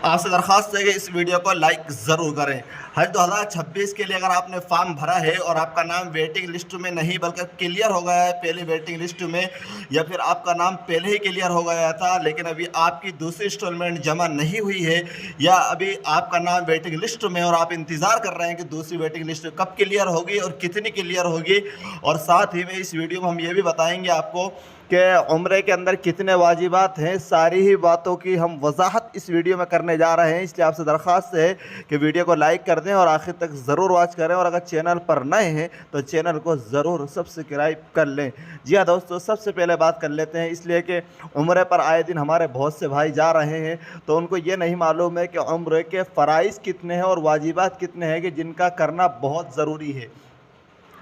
آپ سے درخواست ہے کہ اس ویڈیو کو لائک ضرور کریں۔ حج 2026 کے لیے اگر آپ نے فارم بھرا ہے اور آپ کا نام ویٹنگ لسٹ میں نہیں بلکہ کلیئر ہو گیا ہے پہلی ویٹنگ لسٹ میں، یا پھر آپ کا نام پہلے ہی کلیئر ہو گیا تھا لیکن ابھی آپ کی دوسری انسٹالمنٹ جمع نہیں ہوئی ہے، یا ابھی آپ کا نام ویٹنگ لسٹ میں اور آپ انتظار کر رہے ہیں کہ دوسری ویٹنگ لسٹ کب کلیئر ہوگی اور کتنی کلیئر ہوگی، اور ساتھ ہی میں اس ویڈیو میں ہم یہ بھی بتائیں گے آپ کو کہ عمرے کے اندر کتنے واجبات ہیں، ساری ہی باتوں کی ہم وضاحت اس ویڈیو میں کرنے جا رہے ہیں۔ اس لیے آپ سے درخواست ہے کہ ویڈیو کو لائک کر دیں اور آخر تک ضرور واچ کریں، اور اگر چینل پر نئے ہیں تو چینل کو ضرور سبسکرائب کر لیں۔ جی ہاں دوستو، سب سے پہلے بات کر لیتے ہیں، اس لیے کہ عمرے پر آئے دن ہمارے بہت سے بھائی جا رہے ہیں تو ان کو یہ نہیں معلوم ہے کہ عمرے کے فرائض کتنے ہیں اور واجبات کتنے ہیں کہ جن کا کرنا بہت ضروری ہے۔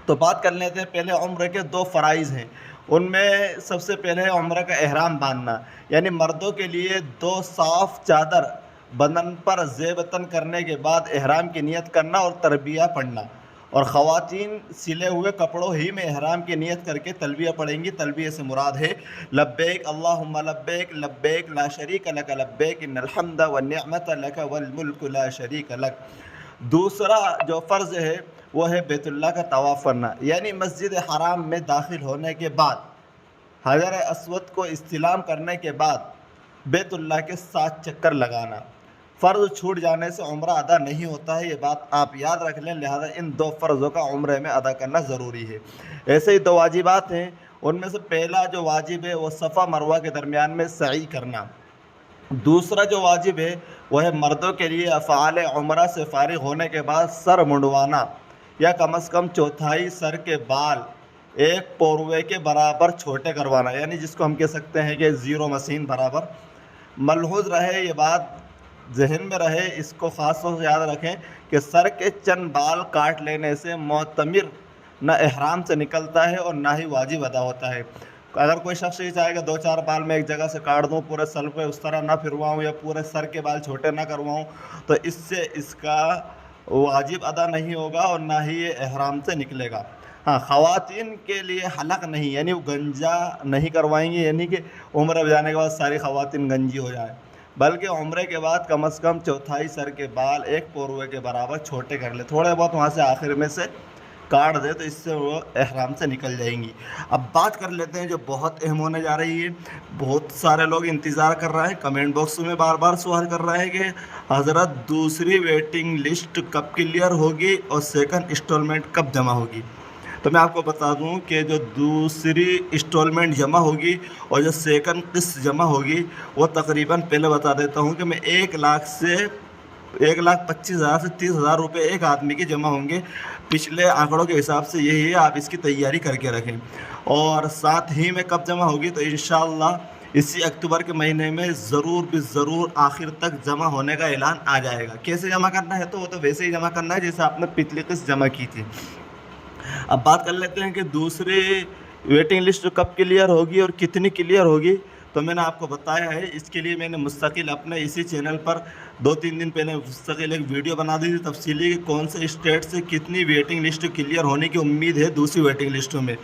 تو بات کر لیتے ہیں، پہلے عمرے کے 2 فرائض ہیں، ان میں سب سے پہلے عمرہ کا احرام باندھنا، یعنی مردوں کے لیے 2 صاف چادر بدن پر زیب تن کرنے کے بعد احرام کی نیت کرنا اور تلبیہ پڑھنا، اور خواتین سلے ہوئے کپڑوں ہی میں احرام کی نیت کر کے تلبیہ پڑھیں گی۔ تلبیہ سے مراد ہے لبیک اللہم لبیک لبیک لا شریک لک لبیک ان الحمد والنعمت لک والملک لا شریک لک۔ دوسرا جو فرض ہے وہ ہے بیت اللہ کا طواف کرنا، یعنی مسجد حرام میں داخل ہونے کے بعد حجر اسود کو استلام کرنے کے بعد بیت اللہ کے 7 چکر لگانا۔ فرض چھوٹ جانے سے عمرہ ادا نہیں ہوتا ہے، یہ بات آپ یاد رکھ لیں، لہذا ان 2 فرضوں کا عمرے میں ادا کرنا ضروری ہے۔ ایسے ہی 2 واجبات ہیں، ان میں سے پہلا جو واجب ہے وہ صفا مروہ کے درمیان میں سعی کرنا۔ دوسرا جو واجب ہے وہ ہے مردوں کے لیے افعال عمرہ سے فارغ ہونے کے بعد سر منڈوانا، یا کم از کم 1/4 سر کے بال 1 پوروے کے برابر چھوٹے کروانا، یعنی جس کو ہم کہہ سکتے ہیں کہ 0 مسین برابر۔ ملحوظ رہے، یہ بات ذہن میں رہے، اس کو خاص طور سے یاد رکھیں کہ سر کے چند بال کاٹ لینے سے معتمر نہ احرام سے نکلتا ہے اور نہ ہی واجب ادا ہوتا ہے۔ اگر کوئی شخص یہ چاہے کہ 2-4 بال میں ایک جگہ سے کاٹ دوں، پورے سر پہ اس طرح نہ پھرواؤں یا پورے سر کے بال چھوٹے نہ کرواؤں، تو اس سے اس کا واجب ادا نہیں ہوگا اور نہ ہی یہ احرام سے نکلے گا۔ ہاں، خواتین کے لیے حلق نہیں، یعنی وہ گنجا نہیں کروائیں گی، یعنی کہ عمرہ پہ جانے کے بعد ساری خواتین گنجی ہو جائیں، بلکہ عمرے کے بعد کم از کم 1/4 سر کے بال 1 پوروے کے برابر چھوٹے کر لے، تھوڑے بہت وہاں سے آخر میں سے کاٹ دے تو اس سے وہ احرام سے نکل جائیں گی۔ اب بات کر لیتے ہیں جو بہت اہم ہونے جا رہی ہے، بہت سارے لوگ انتظار کر رہے ہیں، کمنٹ باکس میں بار بار سوال کر رہے ہیں کہ حضرت دوسری ویٹنگ لسٹ کب کلیئر ہوگی اور سیکنڈ انسٹالمنٹ کب جمع ہوگی؟ تو میں آپ کو بتا دوں کہ جو دوسری انسٹالمنٹ جمع ہوگی اور جو سیکنڈ قسط جمع ہوگی وہ تقریباً، پہلے بتا دیتا ہوں کہ میں 1,25,000 سے 30,000 روپے ایک آدمی کے جمع ہوں گے، پچھلے آنکڑوں کے حساب سے یہی ہے، آپ اس کی تیاری کر کے رکھیں۔ اور ساتھ ہی میں کب جمع ہوگی تو انشاءاللہ اسی اکتوبر کے مہینے میں ضرور آخر تک جمع ہونے کا اعلان آ جائے گا۔ کیسے جمع کرنا ہے تو وہ تو ویسے ہی جمع کرنا ہے جیسے آپ نے پچھلی قسط جمع کی تھی۔ اب بات کر لیتے ہیں کہ دوسری ویٹنگ لسٹ کب کلیئر ہوگی اور کتنی کلیئر ہوگی، تو میں نے آپ کو بتایا ہے، اس کے لیے میں نے مستقل اپنے اسی چینل پر 2-3 دن پہلے مستقل ایک ویڈیو بنا دی تھی تفصیلی کہ کون سے اسٹیٹ سے کتنی ویٹنگ لسٹ کلیئر ہونے کی امید ہے دوسری ویٹنگ لسٹوں میں،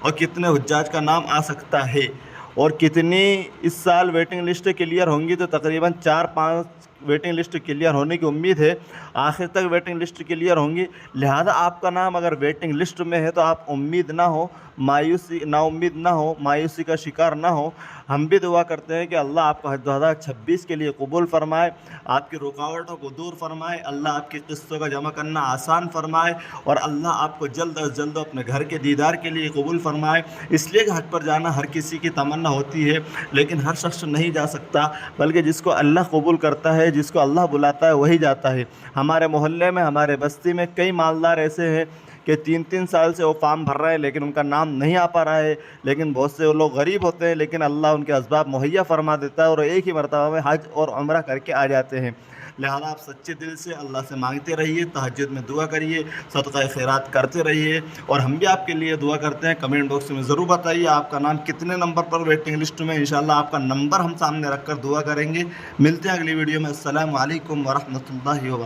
اور کتنے حجاج کا نام آ سکتا ہے، اور کتنی اس سال ویٹنگ لسٹ کلیئر ہوں گی۔ تو تقریباً 4-5 ویٹنگ لسٹ کلیئر ہونے کی امید ہے، آخر تک ویٹنگ لسٹ کلیئر ہوں گی، لہذا آپ کا نام اگر ویٹنگ لسٹ میں ہے تو آپ امید نہ ہو، نا امید نہ ہو، مایوسی کا شکار نہ ہو۔ ہم بھی دعا کرتے ہیں کہ اللہ آپ کو حج 2026 کے لیے قبول فرمائے، آپ کی رکاوٹوں کو دور فرمائے، اللہ آپ کی قسطوں کا جمع کرنا آسان فرمائے، اور اللہ آپ کو جلد از جلد اپنے گھر کے دیدار کے لیے قبول فرمائے۔ اس لیے کہ حج پر جانا ہر کسی کی تمنا ہوتی ہے، لیکن ہر شخص نہیں جا سکتا، بلکہ جس کو اللہ قبول کرتا ہے، جس کو اللہ بلاتا ہے وہی جاتا ہے۔ ہمارے محلے میں، ہمارے بستی میں کئی مالدار ایسے ہیں کہ 3 سال سے وہ فارم بھر رہے ہیں لیکن ان کا نام نہیں آ پا رہا ہے، لیکن بہت سے لوگ غریب ہوتے ہیں لیکن اللہ ان کے اسباب مہیا فرما دیتا ہے اور ایک ہی مرتبہ میں حج اور عمرہ کر کے آ جاتے ہیں۔ لہذا آپ سچے دل سے اللہ سے مانگتے رہیے، تہجد میں دعا کریے، صدقہ خیرات کرتے رہیے، اور ہم بھی آپ کے لیے دعا کرتے ہیں۔ کمنٹ باکس میں ضرور بتائیے آپ کا نام کتنے نمبر پر ویٹنگ لسٹ میں، انشاءاللہ آپ کا نمبر ہم سامنے رکھ کر دعا کریں گے۔ ملتے ہیں اگلی ویڈیو میں۔ السلام علیکم ورحمۃ اللہ وبرکاتہ۔